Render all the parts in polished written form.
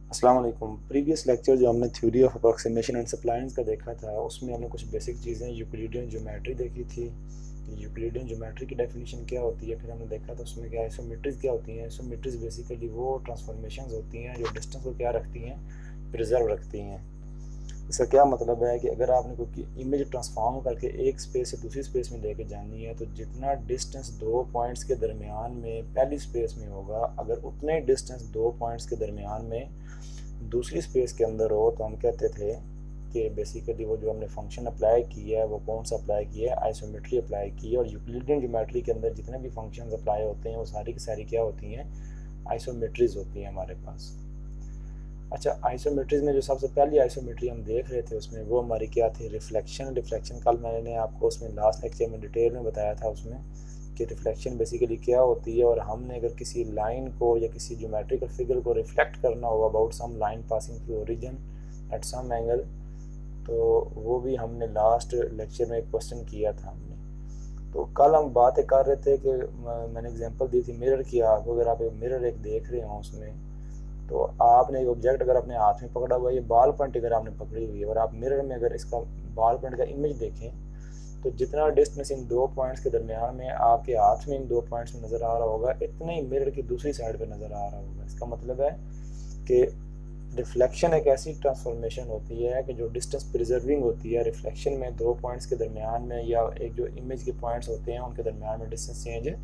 अस्सलाम वालेकुम। Previous lecture जो हमने थ्योरी ऑफ अप्रॉक्सीमेशन एंड सप्लायंस का देखा था, उसमें हमने कुछ बेसिक चीज़ें यूक्लिडियन ज्योमेट्री देखी थी। यूक्लिडियन ज्योमेट्री की डेफिनेशन क्या होती है, फिर हमने देखा था उसमें क्या आइसोमेट्रीज क्या होती हैं। आइसोमेट्रीज बेसिकली वो ट्रांसफॉर्मेशंस होती हैं जो डिस्टेंस को क्या रखती हैं, प्रिजर्व रखती हैं। इसका क्या मतलब है कि अगर आपने कोई इमेज ट्रांसफॉर्म करके एक स्पेस से दूसरी स्पेस में लेके जानी है, तो जितना डिस्टेंस दो पॉइंट्स के दरमियान में पहली स्पेस में होगा, अगर उतने डिस्टेंस दो पॉइंट्स के दरमियान में दूसरी स्पेस के अंदर हो, तो हम कहते थे कि बेसिकली वो जो हमने फंक्शन अप्लाई किया है वो कौन सा अप्लाई किया है, आइसोमेट्री अप्लाई की है। और यूक्लिडियन ज्योमेट्री के अंदर जितने भी फंक्शंस अप्लाई होते हैं वो सारी की सारी क्या होती हैं, आइसोमेट्रीज होती हैं हमारे पास। अच्छा, आइसोमेट्रीज में जो सबसे पहली आइसोमेट्री हम देख रहे थे उसमें वो हमारी क्या थी, रिफ्लेक्शन। रिफ्लेक्शन कल मैंने आपको उसमें लास्ट लेक्चर में डिटेल में बताया था उसमें कि रिफ्लेक्शन बेसिकली क्या होती है, और हमने अगर किसी लाइन को या किसी ज्योमेट्रिकल फिगर को रिफ्लेक्ट करना हो about some line passing through origin at some angle, तो वो भी हमने लास्ट लेक्चर में एक क्वेश्चन किया था हमने। तो कल हम बातें कर रहे थे कि मैंने एग्जांपल दी थी मिरर की। आप अगर आप एक मिरर एक देख रहे हो उसमें, तो आपने एक ऑब्जेक्ट अगर अपने हाथ में पकड़ा हुआ है, ये बॉल पॉइंट अगर आपने पकड़ी हुई है और आप मिरर में अगर इसका बॉल पॉइंट का इमेज देखें, तो जितना डिस्टेंस इन दो पॉइंट्स के दरमियान में आपके हाथ में इन दो पॉइंट्स में नज़र आ रहा होगा, इतना ही मिरर की दूसरी साइड पे नज़र आ रहा होगा। इसका मतलब है कि रिफ्लेक्शन एक ऐसी ट्रांसफॉर्मेशन होती है कि जो डिस्टेंस प्रिजर्विंग होती है। रिफ्लेक्शन में दो पॉइंट्स के दरमियान में या एक जो इमेज के पॉइंट्स होते हैं उनके दरमियान में डिस्टेंस चेंज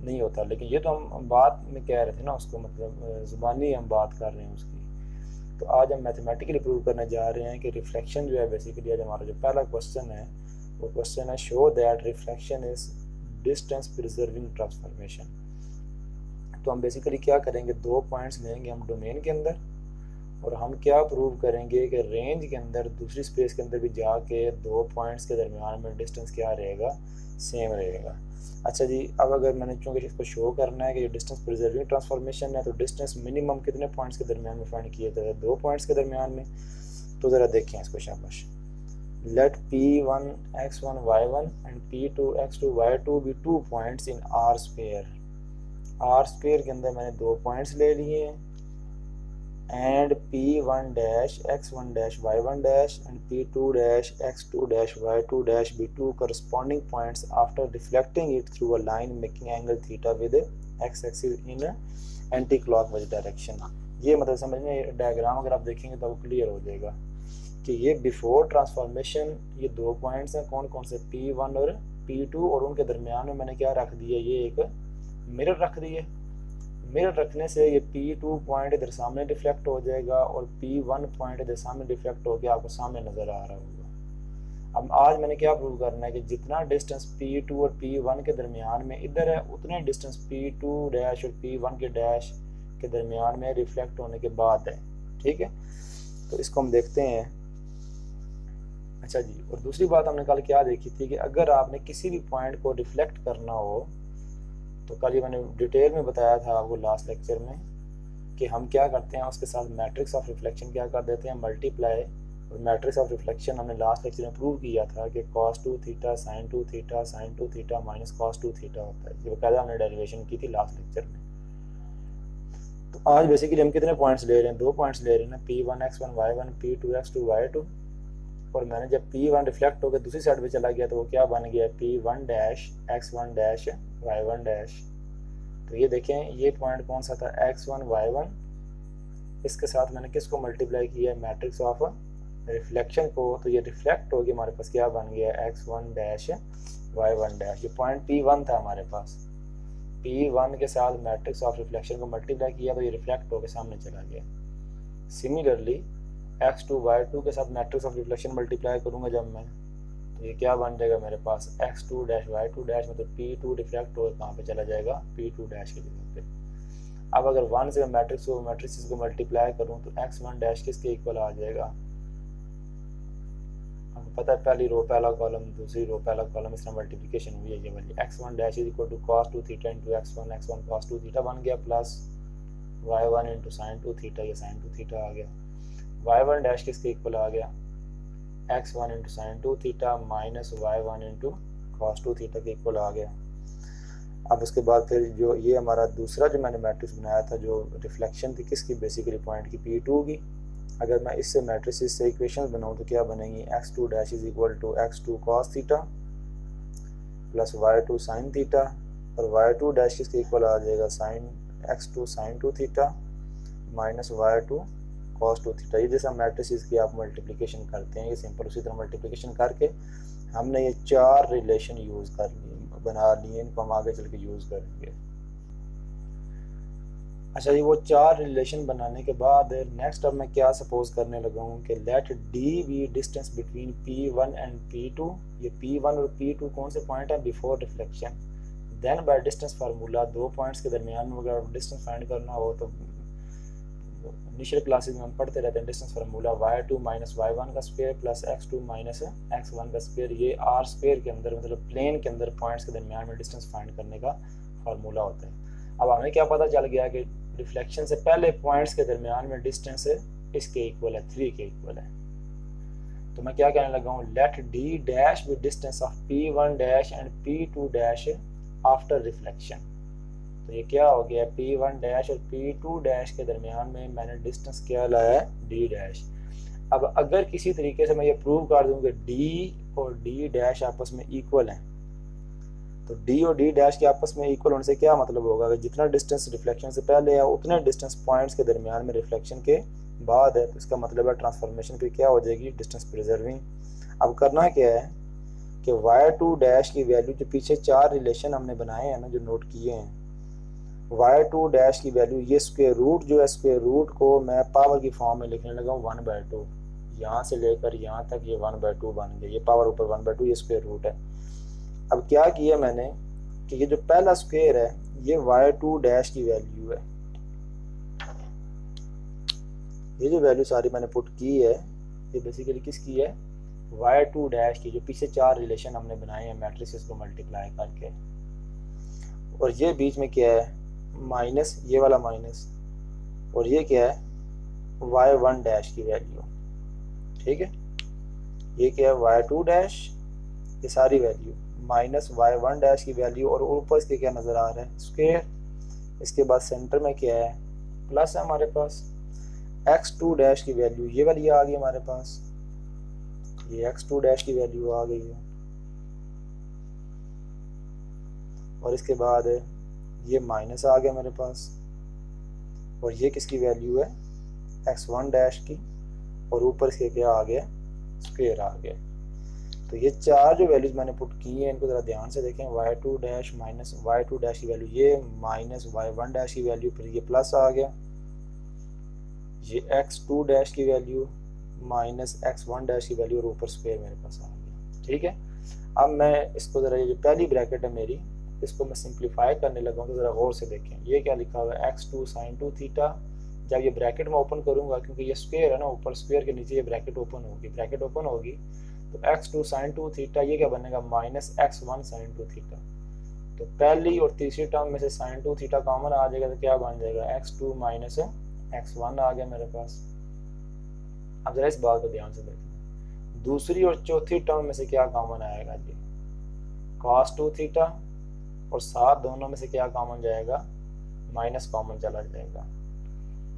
नहीं होता। लेकिन ये तो हम बात में कह रहे थे ना, उसको मतलब ज़ुबानी हम बात कर रहे हैं उसकी। तो आज हम मैथमेटिकली प्रूव करने जा रहे हैं कि रिफ्लेक्शन जो है बेसिकली, आज हमारा जो पहला क्वेश्चन है वो क्वेश्चन है, show that reflection is distance preserving transformation. तो हम बेसिकली क्या करेंगे, दो पॉइंट्स लेंगे हम डोमेन के अंदर, और हम क्या प्रूव करेंगे कि रेंज के अंदर दूसरी स्पेस के अंदर भी जाके दो पॉइंट्स के दरमियान में डिस्टेंस क्या रहेगा, सेम रहेगा। अच्छा जी, अब अगर मैंने चूँकि इसको शो करना है कि ये डिस्टेंस प्रिजर्विंग ट्रांसफॉर्मेशन है, तो डिस्टेंस मिनिमम कितने पॉइंट्स के दरमियान में फाइंड किया जाता है, दो पॉइंट्स के दरमियान में। तो ज़रा देखें इसको शाबाश। Let P1 x1 y1 and P2 x2 y2 be two points in R square. R square के अंदर मैंने दो पॉइंट्स ले लिए हैं, and P1 dash x1 dash y1 dash and P2 dash x2 dash y2 dash be two corresponding points after reflecting it through a line making angle theta with x-axis in anti-clockwise direction। ये मतलब समझने, diagram अगर आप देखेंगे तो वो clear हो जाएगा कि ये बिफोर ट्रांसफॉर्मेशन ये दो पॉइंट्स हैं, कौन कौन से, P1 और P2, और उनके दरमियान में मैंने क्या रख दिया, ये एक मिरर रख दिए। मिरर रखने से ये P2 पॉइंट इधर सामने रिफ्लेक्ट हो जाएगा और P1 पॉइंट इधर सामने रिफ्लेक्ट होकर आपको सामने नज़र आ रहा होगा। अब आज मैंने क्या प्रूव करना है कि जितना डिस्टेंस P2 और P1 के दरमियान में इधर है, उतने डिस्टेंस P2 डैश और P1 के डैश के दरमियान में रिफ्लेक्ट होने के बाद है। ठीक है, तो इसको हम देखते हैं। अच्छा जी, और दूसरी बात हमने कल क्या देखी थी कि अगर आपने किसी भी पॉइंट को रिफ्लेक्ट करना हो, तो कल ये मैंने डिटेल में बताया था आपको लास्ट लेक्चर में कि हम क्या करते हैं, उसके साथ मैट्रिक्स ऑफ रिफ्लेक्शन क्या कर देते हैं, मल्टीप्लाई। और मैट्रिक्स ऑफ रिफ्लेक्शन हमने लास्ट लेक्चर में प्रूव किया था कि cos 2 theta sin 2 theta sin 2 theta minus cos 2 theta होता है। ये बकायदा हमने डेरिवेशन की थी लास्ट लेक्चर में। तो आज बेसिकली हम कितने पॉइंट्स ले रहे हैं, दो पॉइंट्स ले रहे हैं ना, P1 x1 y1 P2 x2 y2। और मैंने जब P1 रिफ्लेक्ट होकर दूसरी साइड पे चला गया तो वो क्या बन गया, P1 dash x1 dash y1 dash. तो ये देखें, ये पॉइंट कौन सा था, x1 y1, इसके साथ मैंने किसको मल्टीप्लाई किया, मैट्रिक्स ऑफ रिफ्लेक्शन को। तो ये रिफ्लेक्ट हो गया, हमारे पास क्या बन गया, x1 डैश y1 डैश। ये पॉइंट P1 था हमारे पास, P1 के साथ मैट्रिक्स ऑफ रिफ्लेक्शन को मल्टीप्लाई किया तो ये रिफ्लेक्ट होकर सामने चला गया। सिमिलरली x2 y2 के साथ मैट्रिक्स ऑफ रिफ्लेक्शन मल्टीप्लाई करूंगा जब मैं, तो ये क्या बन जाएगा मेरे पास, x2 डैश y2 डैश, मतलब P2 रिफ्लेक्ट हो कहाँ पे चला जाएगा, P2 डैश की जगह पे। अब अगर 1 से मैट्रिक्स को मल्टीप्लाई करूँ तो x1 डैश किसके इक्वल आ जाएगा, आपको पता है पहली रो पहला कॉलम, दूसरी रो पहला कॉलम, इस तरह मल्टीप्लिकेशन हुई है ये वाली। x1 dash is equal to cos 2 theta into x1 cos 2 theta बन गया, plus y1 into sin 2 theta, ये sin 2 थीटा आ गया। y1 डैश किसके इक्वल आ गया, x1 into sin 2 theta minus y1 into cos 2 theta के इक्वल आ गया। अब उसके बाद फिर जो ये हमारा दूसरा जो मैंने मैट्रिक्स बनाया था जो रिफ्लेक्शन थी किसकी, बेसिकली पॉइंट की P2 की, अगर मैं इससे मैट्रिक्स से इक्वेशंस बनाऊँ तो क्या बनेंगी, x2 dash is equal to x2 cos theta plus y2 sin theta और y2 डैश इसके इक्वल आ जाएगा sin x2 sin 2 theta minus y2 cos 2 theta. ये जैसा मैट्रिक्स की आप मल्टीप्लिकेशन करते हैं ये सिंपल उसी तरह मल्टीप्लिकेशन करके हमने ये चार रिलेशन यूज़ कर लिए, बना लिए, इनको हम आगे चल के यूज़ करेंगे। अच्छा ये वो चार रिलेशन बनाने के बाद नेक्स्ट अब मैं क्या सपोज करने लगा हूँ कि let D be distance between P1 and P2। ये P1 और P2 कौन से पॉइंट हैं, before reflection. Then by distance formula, दो पॉइंट्स के दरमियान में अगर डिस्टेंस फाइंड करना हो तो इनिशियल क्लासेस में हम पढ़ते रहते हैं distance formula y2 minus y1 का square plus x2 minus x1 का स्क्वायर। ये r स्क्वायर के अंदर मतलब प्लेन के अंदर पॉइंट्स के दरमियान में डिस्टेंस फाइंड करने का फार्मूला होता है। अब हमें क्या पता चल गया कि रिफ्लेक्शन से पहले पॉइंट्स के दरमियान में डिस्टेंस इसके इक्वल है, 3 के इक्वल है। तो मैं क्या कहने लगा हूँ, let D dash with distance of P1 dash and P2 dash after reflection. तो ये क्या हो गया, P1 डैश और P2 डैश के दरमियान में मैंने डिस्टेंस क्या लाया है, D डैश। अब अगर किसी तरीके से मैं ये प्रूव कर दूं कि D और D डैश आपस में इक्वल हैं, तो D और D डैश के आपस में इक्वल होने से क्या मतलब होगा कि जितना डिस्टेंस रिफ्लेक्शन से पहले है उतने डिस्टेंस पॉइंट्स के दरमियान में रिफ्लेक्शन के बाद है, तो इसका मतलब है ट्रांसफॉर्मेशन फिर क्या हो जाएगी, डिस्टेंस प्रिजर्विंग। अब करना क्या है कि y2 डैश की वैल्यू जो पीछे चार रिलेशन हमने बनाए हैं ना, जो नोट किए हैं, y2 डैश की वैल्यू ये स्क्वायर रूट जो है, स्क्वायर रूट को मैं पावर की फॉर्म में लिखने लगा हूँ 1/2। यहाँ से लेकर यहाँ तक ये 1/2 बन गया, ये पावर ऊपर 1/2 ये स्क्वायर रूट है। अब क्या किया मैंने कि ये जो पहला स्क्वायर है ये y2 डैश की वैल्यू है, ये जो वैल्यू सारी मैंने पुट की है ये बेसिकली किसकी है, y2 डैश की, जो पीछे चार रिलेशन हमने बनाए हैं मैट्रिसेस को मल्टीप्लाई करके। और ये बीच में क्या है, माइनस, ये वाला माइनस, और ये क्या है, y1 डैश की वैल्यू, ठीक है। ये क्या है, y2 डैश, ये सारी वैल्यू माइनस y1 डैश की वैल्यू, और ऊपर इसके क्या नज़र आ रहा है, स्क्वायर। इसके बाद सेंटर में क्या है, प्लस है हमारे पास। x2 डैश की वैल्यू ये वाली आ गई हमारे पास, ये x2 डैश की वैल्यू आ गई है। और इसके बाद ये माइनस आ गया मेरे पास, और ये किसकी वैल्यू है, x1 डैश की, और ऊपर इसके क्या आ गया, स्क्वायर आ गया। तो ये चार जो वैल्यूज मैंने पुट की हैं इनको ज़रा ध्यान से देखें, y2 dash minus y2 dash की वैल्यू ये माइनस y1 डैश की वैल्यू, फिर ये प्लस आ गया, ये x2 डैश की वैल्यू माइनस x1 डैश की वैल्यू, और ऊपर स्क्वायर मेरे पास आ गया, ठीक है। अब मैं इसको ज़रा ये जो पहली ब्रैकेट है मेरी, इसको मैं सिंप्लीफाई करने लगा हूँ, तो ज़रा गौर से देखें ये क्या लिखा हुआ है, x2 sin 2 थीटा। जब ये ब्रैकेट में ओपन करूँगा, क्योंकि ये स्क्वायर है ना, ऊपर स्क्वायर के नीचे ये ब्रैकेट ओपन होगी, ब्रैकेट ओपन होगी तो x2 sin 2 थीटा ये क्या बनेगा, माइनस x1 sin 2 थीटा। तो पहली और तीसरी टर्म में से sin 2 थीटा कॉमन आ जाएगा, तो क्या बन जाएगा, x2 माइनस x1 आ गया मेरे पास। अब जरा इस बात को ध्यान से देखें, दूसरी और चौथी टर्म में से क्या कॉमन आएगा जी, cos 2 थीटा, और साथ दोनों में से क्या कॉमन जाएगा, माइनस कॉमन चला जाएगा।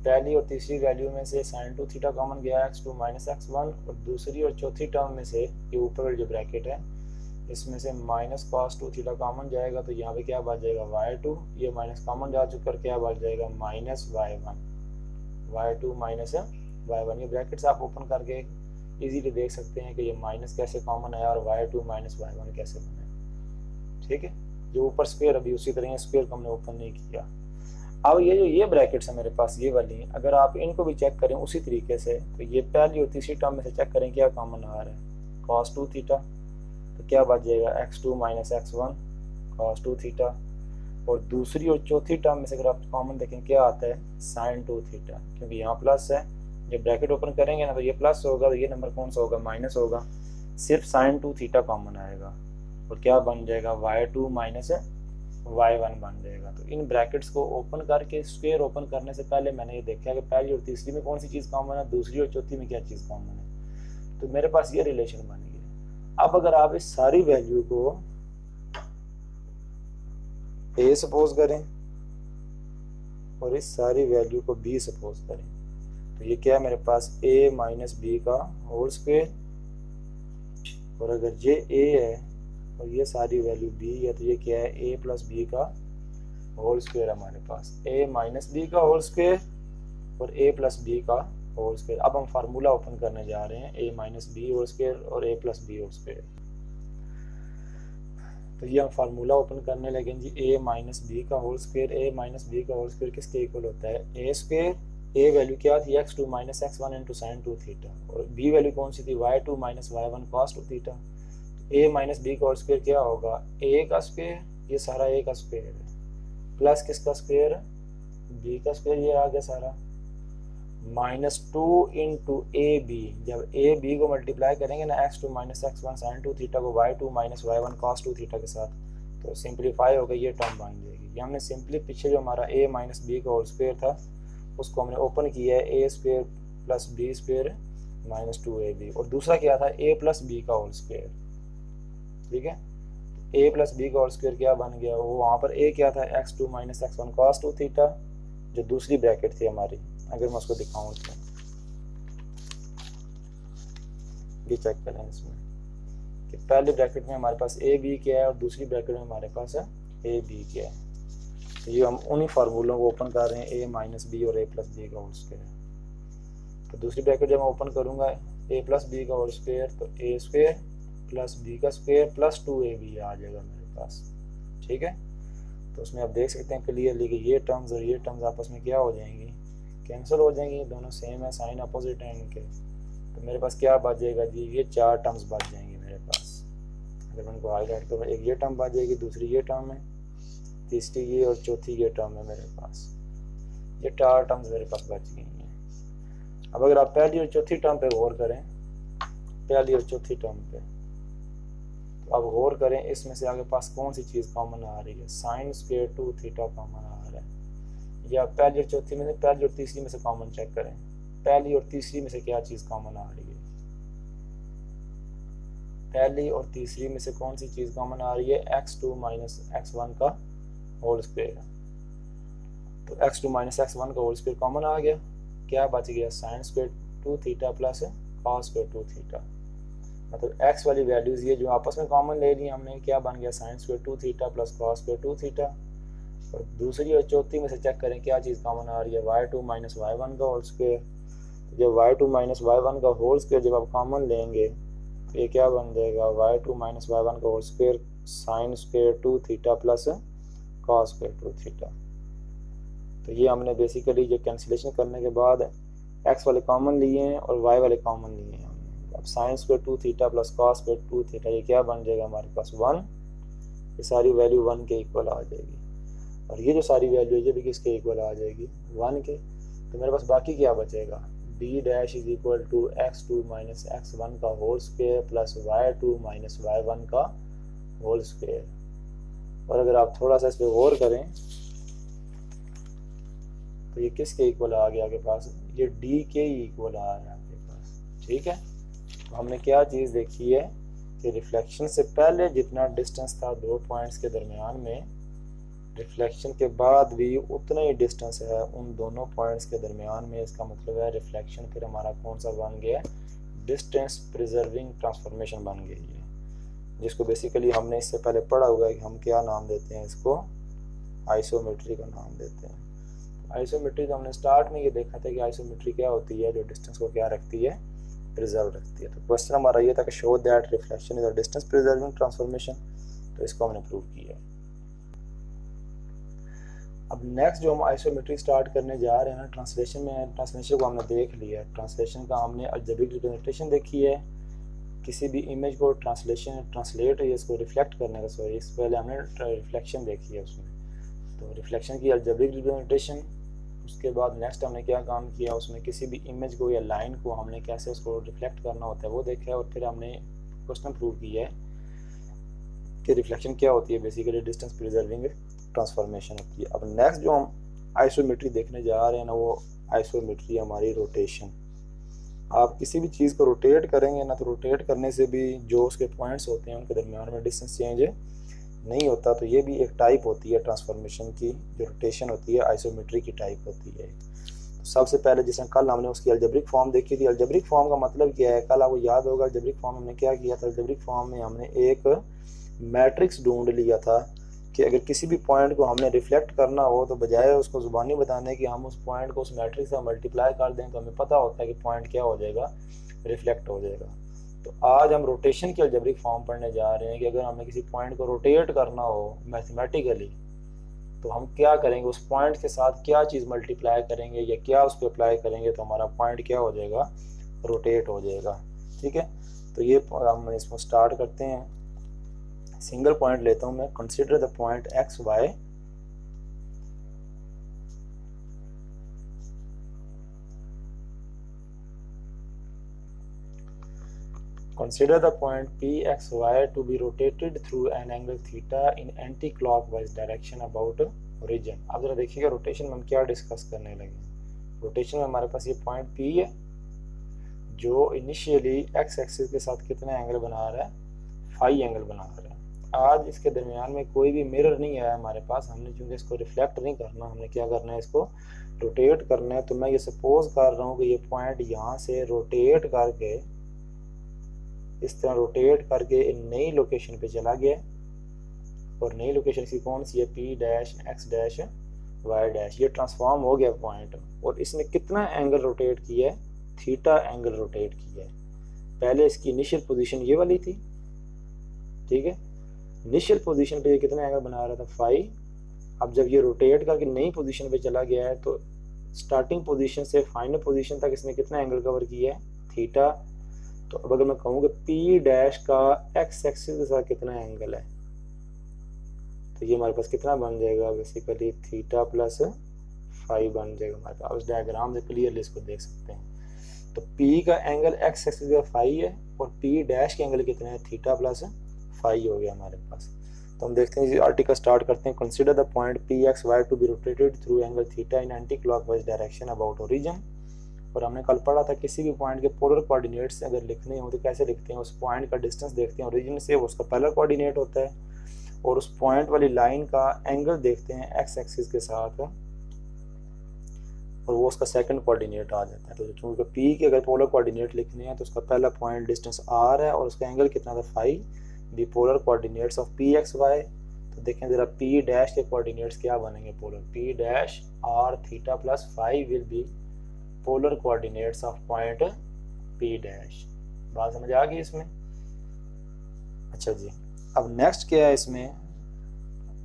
पहली और तीसरी वैल्यू में से sin 2 थीटा कॉमन गया, x2 माइनस x1, और दूसरी और चौथी टर्म में से ये ऊपर वाली जो ब्रैकेट है इसमें से माइनस cos 2 थीटा कॉमन जाएगा, तो यहाँ पे क्या बच जाएगा, y2, ये माइनस कॉमन जा चुका, क्या बच जाएगा, माइनस y2 माइनस y1। ये ब्रैकेट्स आप ओपन करके इजीली देख सकते हैं कि ये माइनस कैसे कॉमन आया और y2 माइनस y1 कैसे बने, ठीक है। जो ऊपर स्क्वायर अभी उसी तरह स्क्वायर को हमने ओपन नहीं किया। अब ये जो ये ब्रैकेट्स है मेरे पास ये वाली, अगर आप इनको भी चेक करें उसी तरीके से, तो ये पहली और तीसरी टर्म में से चेक करें क्या कॉमन आ रहा है, cos 2 थीटा, तो क्या बच जाएगा, x2 minus x1 cos 2 theta. और दूसरी और चौथी टर्म में से अगर आप कॉमन देखें क्या आता है, sin 2 थीटा, क्योंकि यहाँ प्लस है, जब ब्रैकेट ओपन करेंगे ना तो ये प्लस होगा, तो ये नंबर कौन सा होगा, माइनस होगा, सिर्फ sin 2 थीटा कॉमन आएगा, और क्या बन जाएगा, y2 माइनस y1 बन जाएगा। तो इन ब्रैकेट्स को ओपन करके स्क्वायर ओपन करने से पहले मैंने ये देखा कि पहली और तीसरी में कौन सी चीज़ कॉमन है, दूसरी और चौथी में क्या चीज़ कॉमन है, तो मेरे पास ये रिलेशन बन गया। अब अगर आप इस सारी वैल्यू को ए सपोज करें और इस सारी वैल्यू को बी सपोज करें, तो ये क्या है मेरे पास a माइनस बी का होल स्क्वायर, और अगर ये a है और ये सारी वैल्यू b है तो ये क्या है a प्लस बी का होल स्क्वायर हमारे पास, a माइनस बी का होल स्क्वायर और a प्लस बी का होल स्क्वायर। अब हम फार्मूला ओपन करने जा रहे हैं a minus B whole square और a plus B whole square. तो ये हम फार्मूला ओपन करने लगे जी, a माइनस बी का whole square, a minus B का होल स्क्वायर किसके इक्वल होता है a स्क्वायर, a वैल्यू क्या थी x2 minus x1 into sine 2 theta, और b वैल्यू कौन सी थी y2 minus y1 cos 2 theta. a minus B का होल स्क्वायर क्या होगा a का स्क्वायर, ये सारा a का स्क्वायर है, प्लस किसका स्क्वायर b का स्क्वायर, ये आ गया सारा, माइनस 2 इंटू ए बी, जब ए बी को मल्टीप्लाई करेंगे ना x2 minus x1 sign 2 theta को y2 minus y1 cos 2 theta के साथ, तो सिंप्लीफाई होकर ये टर्म बन जाएगी। ये हमने सिंपली पीछे जो हमारा a माइनस बी का होल स्क्वायर था उसको हमने ओपन किया है a square plus B square minus 2ab, और दूसरा क्या था a प्लस बी का होल स्क्वायर, ठीक है। a प्लस बी का होल स्क्वायर क्या बन गया, वो वहाँ पर a क्या था x2 minus x1 cos 2 theta, जो दूसरी ब्रैकेट थी हमारी। अगर मैं उसको दिखाऊं तो ये चेक करें इसमें कि पहले ब्रैकेट में हमारे पास ए बी क्या है और दूसरी ब्रैकेट में हमारे पास है ए बी क्या है। तो ये हम उन्हीं फार्मूलों को ओपन कर रहे हैं, ए माइनस बी और ए प्लस बी का होल स्क्वायर। तो दूसरी ब्रैकेट जब मैं ओपन करूंगा ए प्लस बी का होल स्क्वायर, तो ए स्क्वायर प्लस बी का स्क्वायर प्लस 2ab आ जाएगा मेरे पास, ठीक है। तो उसमें आप देख सकते हैं क्लियरली कि ये टर्म्स और ये टर्म्स आपस में क्या हो जाएंगी, कैंसिल हो जाएंगी, दोनों सेम है, साइन अपोजिट है इनके। तो मेरे पास क्या बच जाएगा जी, ये 4 टर्म्स बच जाएंगे मेरे पास। अगर मैं उनको हाईलाइट करूँ, एक ये टर्म बच जाएगी, दूसरी ये टर्म है, तीसरी ये और चौथी ये टर्म है मेरे पास। ये 4 टर्म्स मेरे पास बच गई हैं। अब अगर आप पहली और चौथी टर्म पे गौर करें, पहली और चौथी टर्म पे, तो अब गौर करें इसमें से आगे पास कौन सी चीज़ कॉमन आ रही है, साइन स्क्वायर 2 थीटा कॉमन आ रहा है, या पहली और चौथी में से पहली और तीसरी में से कॉमन चेक करें, पहली और तीसरी में से क्या चीज़ कॉमन आ रही है, पहली और तीसरी में से कौन सी चीज़ कॉमन आ रही है, x2 माइनस x1 का होल स्क्वायर। तो x2 माइनस x1 का होल स्क्वायर कॉमन आ गया, क्या बच गया sign square 2 theta plus cos square 2 theta. मतलब x वाली वैल्यूज ये जो आपस में कॉमन ले ली हमने, क्या बन गया sign square 2 theta plus cos square 2 theta. और दूसरी और चौथी में से चेक करें क्या चीज़ कॉमन आ रही है, y2 माइनस y1 का होल स्क्वायर। जब y2 माइनस y1 का होल स्क्वायर जब आप कॉमन लेंगे तो ये क्या बन जाएगा, y2 माइनस y1 का whole square sine square 2 theta plus cos square 2 theta. तो ये हमने बेसिकली जो कैंसिलेशन करने के बाद x वाले कॉमन लिए हैं और y वाले कॉमन लिए हैं हमने। अब sign square 2 theta plus cos square 2 theta, ये क्या बन जाएगा हमारे पास 1, ये सारी वैल्यू 1 के इक्वल आ जाएगी, और ये जो सारी वैल्यू है ये भी किसके इक्वल आ जाएगी 1 के। तो मेरे पास बाकी क्या बचेगा, b dash is equal to x2 minus x1 का whole square plus y2 minus y1 का होल स्क्वायर। और अगर आप थोड़ा सा इस पर गौर करें तो ये किसके इक्वल आ गया आपके पास, ये d के ही इक्वल आ रहा है आपके पास, ठीक है। तो हमने क्या चीज़ देखी है कि रिफ्लेक्शन से पहले जितना डिस्टेंस था 2 पॉइंट्स के दरमियान में, रिफ्लेक्शन के बाद भी उतना ही डिस्टेंस है उन दोनों पॉइंट्स के दरमियान में। इसका मतलब है रिफ्लेक्शन फिर हमारा कौन सा बन गया, डिस्टेंस प्रिजर्विंग ट्रांसफॉर्मेशन बन गई है, जिसको बेसिकली हमने इससे पहले पढ़ा हुआ है कि हम क्या नाम देते हैं इसको, आइसोमेट्री का नाम देते हैं। आइसोमेट्री तो हमने स्टार्ट में ये देखा था कि आइसोमेट्री क्या होती है, जो डिस्टेंस को क्या रखती है, प्रिजर्व रखती है। तो क्वेश्चन हमारा ये था कि show that reflection is a distance preserving transformation, तो इसको हमने प्रूव किया है। अब नेक्स्ट जो हम आइसोमेट्री स्टार्ट करने जा रहे हैं ना, ट्रांसलेशन में, ट्रांसलेशन को हमने देख लिया है, ट्रांसलेशन का हमने अलजेब्रिक रिप्रेजेंटेशन देखी है, किसी भी इमेज को ट्रांसलेट है इसको रिफ्लेक्ट करने का, सॉरी इससे पहले हमने रिफ्लेक्शन देखी है उसमें, तो रिफ्लेक्शन की अलजेब्रिक रिप्रेजेंटेशन। उसके बाद नेक्स्ट हमने क्या काम किया, उसमें किसी भी इमेज को या लाइन को हमने कैसे उसको रिफ्लेक्ट करना होता है वो देखा है, और फिर हमने क्वेश्चन प्रूव किया है कि रिफ्लेक्शन क्या होती है, बेसिकली डिस्टेंस प्रिजर्विंग ट्रांसफॉर्मेशन होती है। अब नेक्स्ट जो हम आइसोमेट्री देखने जा रहे हैं ना, वो आइसोमेट्री हमारी रोटेशन। आप किसी भी चीज़ को रोटेट करेंगे ना, तो रोटेट करने से भी जो उसके पॉइंट्स होते हैं उनके दरमियान में डिस्टेंस चेंज नहीं होता, तो ये भी एक टाइप होती है ट्रांसफॉर्मेशन की, जो रोटेशन होती है आइसोमेट्री की टाइप होती है। तो सबसे पहले जैसे कल हमने उसकी अलजेब्रिक फॉर्म देखी थी। अलजेब्रिक फॉर्म का मतलब क्या है, कल आपको याद होगा अलजेब्रिक फॉर्म हमने क्या किया था। अलजेब्रिक फॉर्म में हमने एक मैट्रिक्स ढूंढ लिया था कि अगर किसी भी पॉइंट को हमने रिफ्लेक्ट करना हो तो बजाय उसको ज़ुबानी बताने कि हम उस पॉइंट को उस मैट्रिक्स से मल्टीप्लाई कर दें, तो हमें पता होता है कि पॉइंट क्या हो जाएगा, रिफ्लेक्ट हो जाएगा। तो आज हम रोटेशन के अलजेब्रिक फॉर्म पढ़ने जा रहे हैं कि अगर हमें किसी पॉइंट को रोटेट करना हो मैथमेटिकली, तो हम क्या करेंगे, उस पॉइंट के साथ क्या चीज़ मल्टीप्लाई करेंगे या क्या उस पर अप्लाई करेंगे तो हमारा पॉइंट क्या हो जाएगा, रोटेट हो जाएगा। ठीक है, तो ये हम इसमें स्टार्ट करते हैं। सिंगल पॉइंट लेता हूं मैं। Consider the point X Y Consider the point PXY to be rotated through an angle theta in anti-clockwise direction about origin। अब जरा देखिएगा रोटेशन में हम क्या डिस्कस करने लगे। रोटेशन में हमारे पास ये पॉइंट P है जो इनिशियली एक्स एक्सिस के साथ कितना एंगल बना रहा है, फाई एंगल बना रहा है। आज इसके दरमियान में कोई भी मिरर नहीं आया हमारे पास, हमने चूंकि इसको रिफ्लेक्ट नहीं करना, हमने क्या करना है, इसको रोटेट करना है। तो मैं ये सपोज कर रहा हूँ कि ये पॉइंट यहाँ से रोटेट करके इस तरह रोटेट करके नई लोकेशन पे चला गया, और नई लोकेशन इसकी कौन सी है, P dash x dash Y dash. ये ट्रांसफॉर्म हो गया पॉइंट, और इसने कितना एंगल रोटेट किया है, थीटा एंगल रोटेट किया है। पहले इसकी इनिशियल पोजीशन ये वाली थी, ठीक है, इनिशियल पोजीशन पे ये कितना एंगल बना रहा था, फाई। अब जब ये रोटेट करके नई पोजीशन पे चला गया है तो स्टार्टिंग पोजीशन से फाइनल पोजीशन तक इसने कितना एंगल कवर किया है, थीटा। तो अब अगर मैं कहूँ कि पी डैश का एक्स एक्सिस के साथ कितना एंगल है, तो ये हमारे पास कितना बन जाएगा, बेसिकली थीटा प्लस फाई बन जाएगा हमारे पास। उस डायग्राम से क्लियरली इसको देख सकते हैं। तो पी का एंगल एक्स एक्सिस का फाई है और पी डैश के एंगल कितने हैं, थीटा प्लस फाई हो गया हमारे पास। तो हम देखते हैं आर्टिकल स्टार्ट करते हैं। Consider the point P x Y to be rotated through angle theta in anti clockwise direction about origin. और हमने कल पढ़ा था किसी भी पॉइंट के पोलर कोऑर्डिनेट्स अगर लिखने हो तो कैसे लिखते हैं, उस पॉइंट का डिस्टेंस देखते हैं ओरिजिन से, उसका पहला कोऑर्डिनेट होता है, और उस पॉइंट वाली लाइन का एंगल देखते हैं एक्स एक्सिस के साथ, और वो उसका सेकंड कोऑर्डिनेट आ जाता है। तो चूंकि पी के अगर पोलर कोऑर्डिनेट लिखने हैं तो उसका पहला पॉइंट डिस्टेंस आर है और उसका एंगल कितना था, phi. The polar coordinates of P x Y, तो देखें जरा पी डैश के कोऑर्डिनेट्स क्या बनेंगे, polar P dash R theta plus phi will be polar coordinates of point P dash. बात समझ आ गई इसमें। अच्छा जी, अब नेक्स्ट क्या है इसमें,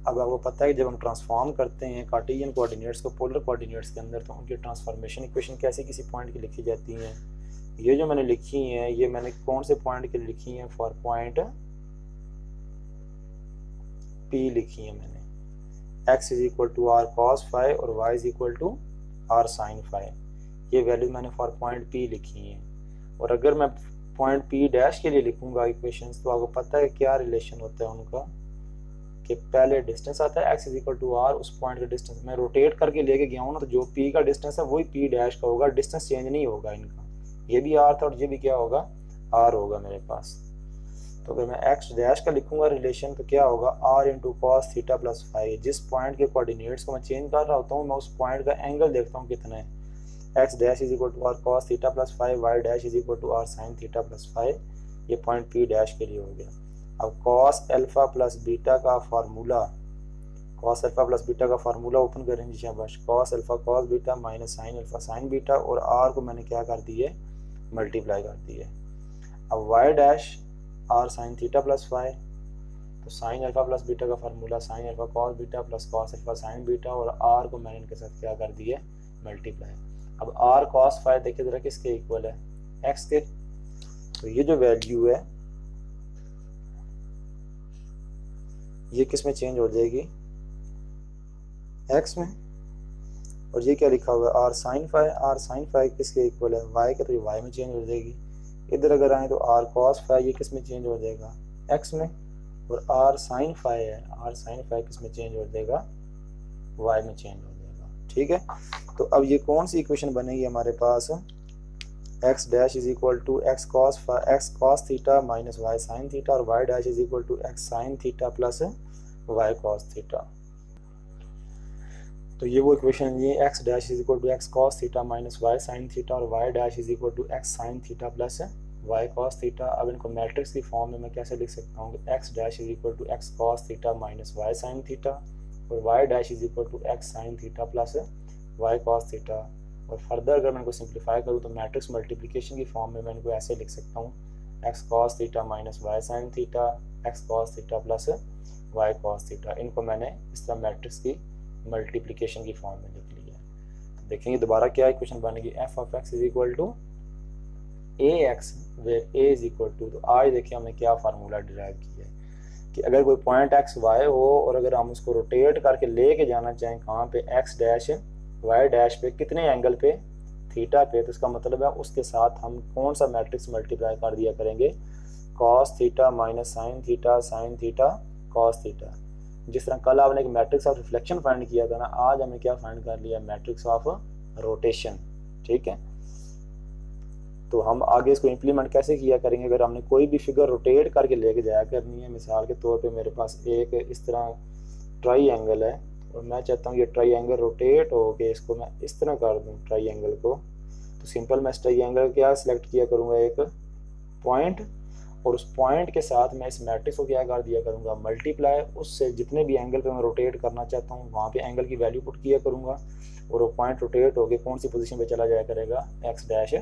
अब आपको पता है कि जब हम ट्रांसफॉर्म करते हैं कार्टेशियन कोऑर्डिनेट्स को पोलर कोऑर्डिनेट्स के अंदर, तो उनकी ट्रांसफॉर्मेशन इक्वेशन कैसे किसी पॉइंट की लिखी जाती हैं। ये जो मैंने लिखी हैं, ये मैंने कौन से पॉइंट के लिए लिखी हैं, फॉर पॉइंट पी लिखी है मैंने। x is equal to are cos phi और y is equal to are sine phi, ये वैल्यू मैंने फॉर पॉइंट पी लिखी है। और अगर मैं पॉइंट पी डैश के लिए लिखूंगा इक्वेशंस, तो आपको पता है क्या रिलेशन होता है उनका, कि पहले डिस्टेंस आता है x is equal to r, उस पॉइंट का डिस्टेंस मैं रोटेट करके लेके गया हूँ ना, तो जो p का डिस्टेंस है वही p डैश का होगा, डिस्टेंस चेंज नहीं होगा इनका। ये भी r था और ये भी क्या होगा, r होगा मेरे पास। तो अगर मैं x डैश का लिखूंगा रिलेशन, तो क्या होगा, r into cos theta plus phi. जिस पॉइंट के कोऑर्डिनेट्स को मैं चेंज कर रहा होता हूँ, मैं उस पॉइंट का एंगल देखता हूँ कितना है, x dash is equal to are cos theta plus phi, y dash is equal to are sine theta plus phi. ये पॉइंट p डैश के लिए हो गया। अब कॉस अल्फा प्लस बीटा का formula, cos alpha plus beta का formula open करेंगे शाबाश, cos alpha cos beta minus sine alpha sine beta, और r को मैंने क्या कर दिया, मल्टीप्लाई कर दिया। अब y dash r sine theta plus phi, तो साइन अल्फा प्लस बीटा का formula sine alpha cos beta plus cos alpha sine beta, और r को मैंने इनके साथ क्या कर दिया, मल्टीप्लाई। अब r cos फाई देखिए जरा किसके इक्वल है, x के। तो ये जो वैल्यू है ये किस में चेंज हो जाएगी, x में। और ये क्या लिखा हुआ है, r sin phi, r sin phi किसके इक्वल है, y के, तो ये y में चेंज हो जाएगी। इधर अगर आए तो r cos फाई ये किस में चेंज हो जाएगा, x में। और r sin फाई है, r sin फाई किस में चेंज हो जाएगा, y में चेंज हो जाएगा। ठीक है, तो अब ये कौन सी इक्वेशन बनेगी हमारे पास, x dash is equal to x cos theta minus y sin theta, और y dash is equal to x sin theta plus y cos theta. तो ये वो इक्वेशन ये x dash is equal to x cos theta minus y sine theta और y dash is equal to x sine theta plus y cos theta. अब इनको matrix की form में मैं कैसे लिख सकता हूँ, x dash is equal to x cos theta minus y sine theta और y dash is equal to x sine theta plus y cos theta. और फर्दर अगर मैं इनको सिंप्लीफाई करूँ तो मैट्रिक्स मल्टीप्लिकेशन की फॉर्म में मैं इनको ऐसे लिख सकता हूँ, x cos theta minus y sine theta x cos theta plus y cos theta. इनको मैंने इस तरह मैट्रिक्स की मल्टीप्लिकेशन की फॉर्म में लिख लिया है। देखेंगे दोबारा क्या इक्वेशन बनेगी, f of x is equal to a x where a is equal to. तो आज देखिए हमने क्या फार्मूला डिराइव किया है कि अगर कोई पॉइंट एक्स वाई हो और अगर हम उसको रोटेट करके लेके जाना चाहें कहाँ पे, एक्स डैश वाई डैश पे कितने एंगल पे, थीटा पे, तो इसका मतलब है उसके साथ हम कौन सा मैट्रिक्स मल्टीप्लाई कर दिया करेंगे, cos theta minus sine theta cos theta. जिस तरह कल आपने एक मैट्रिक्स ऑफ रिफ्लेक्शन फाइंड किया था ना, आज हमें क्या फाइंड कर लिया, मैट्रिक्स ऑफ रोटेशन। ठीक है, तो हम आगे इसको इम्प्लीमेंट कैसे किया करेंगे, अगर हमने कोई भी फिगर रोटेट करके लेके जाया करनी है, मिसाल के तौर पे मेरे पास एक इस तरह ट्राइंगल है और मैं चाहता हूँ ये ट्राइंगल रोटेट हो के इसको मैं इस तरह कर दूँ ट्राइंगल को, तो सिंपल मैं इस ट्राइंगल क्या सिलेक्ट किया करूँगा, एक पॉइंट, और उस पॉइंट के साथ मैं इस मैट्रिक्स को क्या कर दिया करूँगा, मल्टीप्लाई, उससे जितने भी एंगल पे मैं रोटेट करना चाहता हूँ वहाँ पे एंगल की वैल्यू पुट किया करूँगा और वो पॉइंट रोटेट होके कौन सी पोजीशन पे चला जाया करेगा, एक्स डैश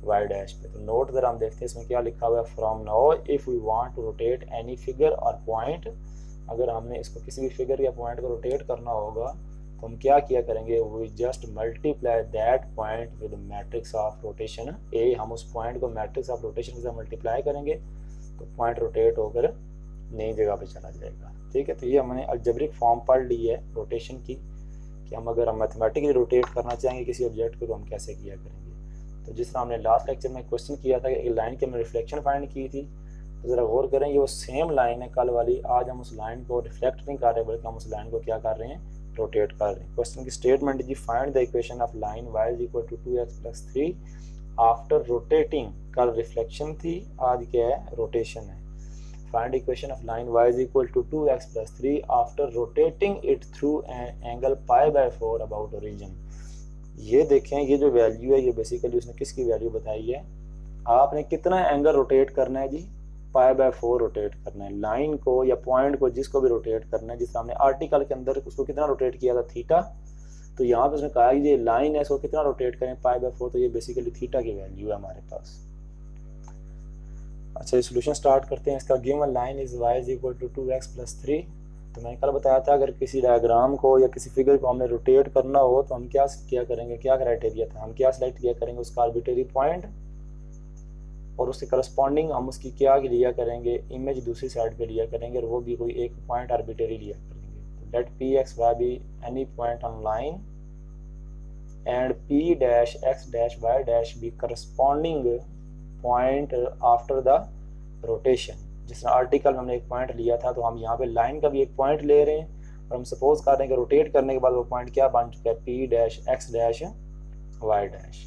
वाई डैश पे। तो नोट अगर हम देखते हैं इसमें क्या लिखा हुआ है, from now if we want to rotate any figure or point, अगर हमने इसको किसी भी फिगर या पॉइंट को रोटेट करना होगा तो हम क्या किया करेंगे, we just multiply that point with matrix of rotation A. हम उस पॉइंट को मैट्रिक्स ऑफ रोटेशन के साथ मल्टीप्लाई करेंगे तो पॉइंट रोटेट होकर नई जगह पे चला जाएगा। ठीक है, तो ये हमने अलजेब्रिक फॉर्म पढ़ ली है रोटेशन की, कि हम अगर हम मैथमेटिकली रोटेट करना चाहेंगे किसी ऑब्जेक्ट को तो हम कैसे किया करेंगे। तो जिस तरह हमने लास्ट लेक्चर में क्वेश्चन किया था कि एक लाइन की हमने रिफ्लेक्शन फाइंड की थी, तो ज़रा गौर करें ये वो सेम लाइन है कल वाली। आज हम उस लाइन को रिफ्लेक्ट नहीं कर रहे बल्कि हम उस लाइन को क्या कर रहे हैं, रोटेट कर रहे हैं। क्वेश्चन की स्टेटमेंट जी, find the equation of line y is equal to 2x plus 3 after rotating. कल रिफ्लेक्शन थी, आज क्या है, रोटेशन है। Find equation of line y is equal to 2x plus 3 after rotating it through an angle π/4 about origin. ये देखें, ये जो वैल्यू है ये बेसिकली उसने किसकी वैल्यू बताई है, आपने कितना एंगल रोटेट करना है जी, π/4 रोटेट करना है लाइन को या पॉइंट को, जिसको भी रोटेट करना है। जिस हमने आर्टिकल के अंदर उसको कितना रोटेट किया था, थीटा, तो यहाँ पे उसने कहा ये लाइन है इसको कितना रोटेट करें, π/4, तो ये बेसिकली थीटा की वैल्यू है हमारे पास। अच्छा, ये सोल्यूशन स्टार्ट करते हैं। इसका given line is y is equal to 2x plus 3। तो मैंने कल बताया था अगर किसी डायग्राम को या किसी फिगर को हमने रोटेट करना हो तो हम क्या करेंगे, क्या क्राइटेरिया था, हम क्या सिलेक्ट किया करेंगे, उसका आर्बिट्रेरी पॉइंट और उसके करस्पॉन्डिंग हम उसकी क्या लिया करेंगे, इमेज दूसरी साइड पे लिया करेंगे और वो भी कोई एक पॉइंट आर्बिट्रेरी लिया करेंगे। तो let p x y be any point on line and p dash x dash Y dash be corresponding point after the rotation. जिस तरह आर्टिकल में हमने एक पॉइंट लिया था तो हम यहाँ पे लाइन का भी एक पॉइंट ले रहे हैं और हम सपोज कर रहे हैं कि रोटेट करने के बाद वो पॉइंट क्या बन चुका है, P dash x dash Y dash.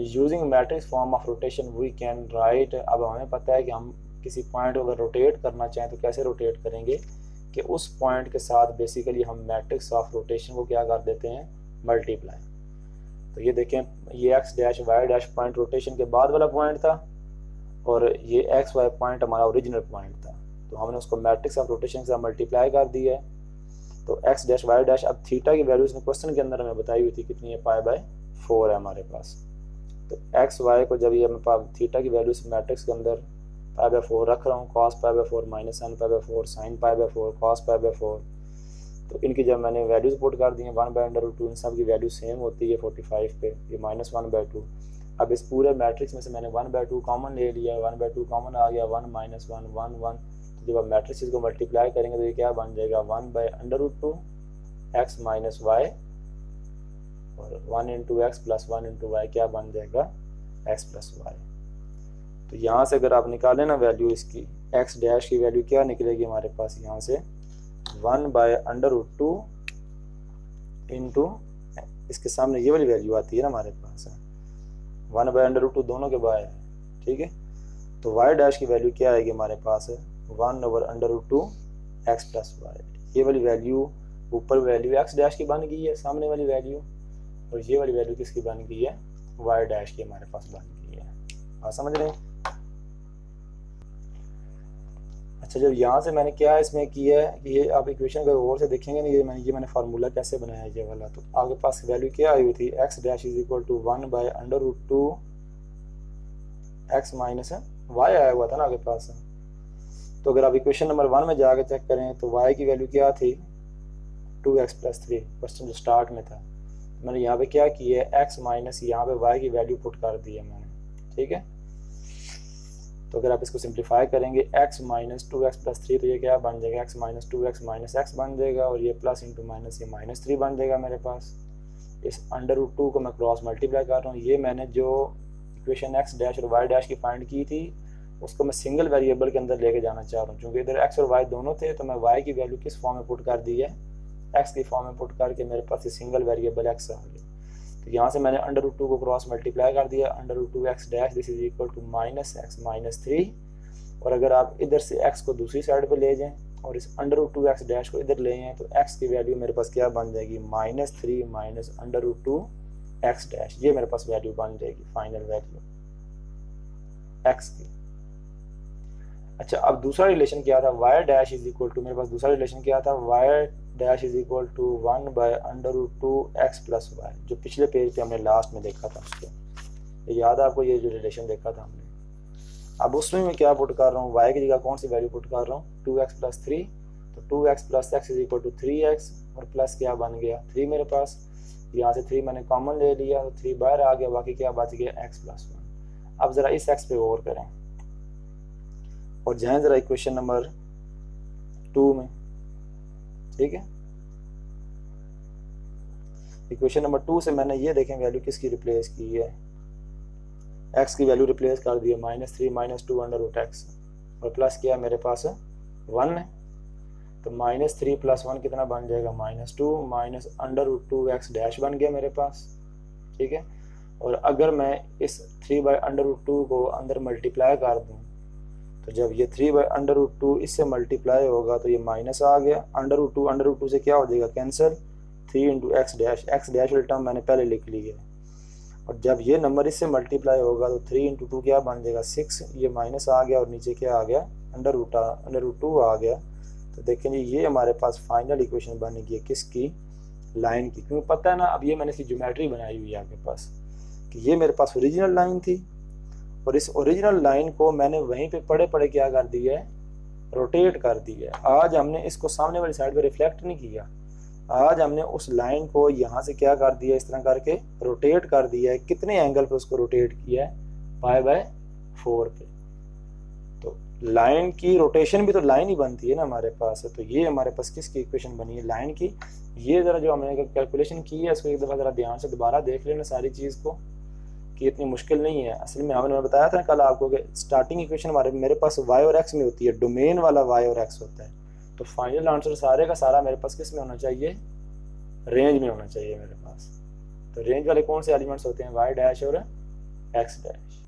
Using matrix form of rotation we can write. अब हमें पता है कि हम किसी पॉइंट को अगर रोटेट करना चाहें तो कैसे रोटेट करेंगे, कि उस पॉइंट के साथ बेसिकली हम मैट्रिक्स ऑफ रोटेशन को क्या कर देते हैं, मल्टीप्लाई। तो ये देखें, ये x dash Y dash point rotation के बाद वाला पॉइंट था और ये एक्स वाई पॉइंट हमारा ओरिजिनल पॉइंट था, तो हमने उसको मैट्रिक्स ऑफ रोटेशन से मल्टीप्लाई कर दिया है। तो एक्स डैश वाई डैश, अब थीटा की वैल्यू इसने क्वेश्चन के अंदर हमें बताई हुई थी कितनी है, π/4 है हमारे पास। तो एक्स वाई को जब ये मैं थीटा की वैल्यू इस मैट्रिक्स के अंदर π/4 रख रहा हूँ, cos π/4 minus sin π/4 sin π/4 cos π/4, तो इनकी जब मैंने वैल्यूज पुट कर दी हैं 1/√2, इन सब की वैल्यू सेम होती है 45 पे, ये -1/2। अब इस पूरे मैट्रिक्स में से मैंने 1/2 कॉमन ले लिया, 1/2 कॉमन आ गया, 1 - 1 1 1। तो जब आप मैट्रिक्स को मल्टीप्लाई करेंगे तो ये क्या बन जाएगा, 1/√2 x माइनस वाई और 1 × x प्लस 1 × y क्या बन जाएगा, x प्लस वाई। तो यहाँ से अगर आप निकालें ना वैल्यू इसकी, x डैश की वैल्यू क्या निकलेगी हमारे पास, यहाँ से 1/√2 इंटू इसके सामने ये वाली वैल्यू आती है ना हमारे पास, 1/√2 दोनों के बाय है, ठीक है। तो y डैश की वैल्यू क्या आएगी हमारे पास, 1/√2 x प्लस वाई। ये वाली वैल्यू ऊपर वैल्यू एक्स डैश की बन गई है सामने वाली वैल्यू, और ये वाली वैल्यू किसकी बन गई है, वाई डैश की हमारे पास बन गई है। आप समझ रहे हैं। अच्छा, जब यहाँ से मैंने क्या इसमें किया है कि ये आप इक्वेशन अगर गौर से देखेंगे ना, ये मैंने फार्मूला कैसे बनाया ये वाला, तो आगे पास वैल्यू क्या आई हुई थी, x dash is equal to 1/√2 x minus y आया हुआ था ना आगे पास। तो अगर आप इक्वेशन नंबर 1 में जाकर चेक करें तो y की वैल्यू क्या थी, 2x+3, क्वेश्चन जो स्टार्ट में था। मैंने यहाँ पे क्या किया है, x माइनस यहाँ पे y की वैल्यू पुट कर दी है मैंने, ठीक है। तो अगर आप इसको सिंप्लीफाई करेंगे x माइनस 2x+3 तो ये क्या बन जाएगा, x minus 2x minus x बन जाएगा, और ये प्लस इंटू माइनस ये -3 बन जाएगा मेरे पास। इस √2 को मैं क्रॉस मल्टीप्लाई कर रहा हूँ। ये मैंने जो इक्वेशन x डैश और y डैश की फाइंड की थी उसको मैं सिंगल वेरिएबल के अंदर लेके जाना चाह रहा हूँ, क्योंकि इधर x और y दोनों थे, तो मैं y की वैल्यू किस फॉर्म में पुट कर दी है, x की फॉर्म में पुट करके मेरे पास ये सिंगल वेरिएबल x आ गया। तो यहाँ से मैंने √2 को क्रॉस मल्टीप्लाई कर दिया, √2 x dash this is equal to -x - 3, और अगर आप इधर से x को दूसरी साइड पे ले जाएं और इस √2 x डैश को इधर ले आए तो x की वैल्यू मेरे पास क्या बन जाएगी, -3 माइनस √2 x डैश, ये मेरे पास वैल्यू बन जाएगी फाइनल वैल्यू x की। अच्छा, अब दूसरा रिलेशन क्या था, y dash is equal to, मेरे पास दूसरा रिलेशन क्या था, y dash is equal to 1/√2 x plus y, जो पिछले पेज पे हमने लास्ट में देखा था उसको, याद है आपको ये जो रिलेशन देखा था हमने। अब उसमें मैं क्या पुट कर रहा हूँ, y की जगह कौन सी वैल्यू पुट कर रहा हूँ, 2x+3, तो 2x+x is equal to 3x, और प्लस क्या बन गया 3 मेरे पास, यहाँ से 3 मैंने कॉमन ले लिया तो 3 बाहर आ गया, बाकी क्या बच गया x+1। अब जरा इस x पे गौर करें और जाएं जरा इक्वेशन नंबर 2 में, ठीक है। इक्वेशन नंबर 2 से मैंने ये देखें वैल्यू किसकी रिप्लेस की है, x की वैल्यू रिप्लेस कर दी है -3 माइनस 2√x, और प्लस किया मेरे पास 1 है, तो -3 + 1 कितना बन जाएगा, -2 माइनस √2x डैश बन गया मेरे पास, ठीक है। और अगर मैं इस 3/√2 को अंदर मल्टीप्लाई कर दूं तो जब ये 3/√2 इससे मल्टीप्लाई होगा तो ये माइनस आ गया, √2 से क्या हो जाएगा कैंसिल, 3 × x डैश वाली टर्म मैंने पहले लिख ली है, और जब ये नंबर इससे मल्टीप्लाई होगा तो 3 × 2 क्या बन जाएगा 6, ये माइनस आ गया और नीचे क्या आ गया √2 आ गया। तो देखें जी ये हमारे पास फाइनल इक्वेशन बनेगी किसकी, लाइन की, क्योंकि पता है ना अब ये मैंने इसकी ज्योमेट्री बनाई हुई है आपके पास कि ये मेरे पास ओरिजिनल लाइन थी, और इस ओरिजिनल लाइन को मैंने वहीं पे पड़े क्या कर दिया है, रोटेट कर दिया है। आज हमने इसको सामने वाली साइड पे रिफ्लेक्ट नहीं किया, आज हमने उस लाइन को यहाँ से क्या कर दिया, इस तरह करके रोटेट कर दिया है। कितने एंगल पे उसको रोटेट किया है, π/4 पे। तो लाइन की रोटेशन भी तो लाइन ही बनती है ना हमारे पास, तो ये हमारे पास किसकी इक्वेशन बनी है, लाइन की। ये जरा जो हमने कैलकुलेशन की है इसको एक दफ़ा जरा ध्यान से दोबारा देख लेना सारी चीज़ को, कि इतनी मुश्किल नहीं है। असल में हमने बताया था कल आपको कि स्टार्टिंग इक्वेशन मेरे पास y और x में होती है, डोमेन वाला y और x होता है, तो फाइनल आंसर सारे का सारा मेरे पास किस में होना चाहिए, रेंज में होना चाहिए मेरे पास। तो रेंज वाले कौन से एलिमेंट्स होते हैं, y डैश और x डैश।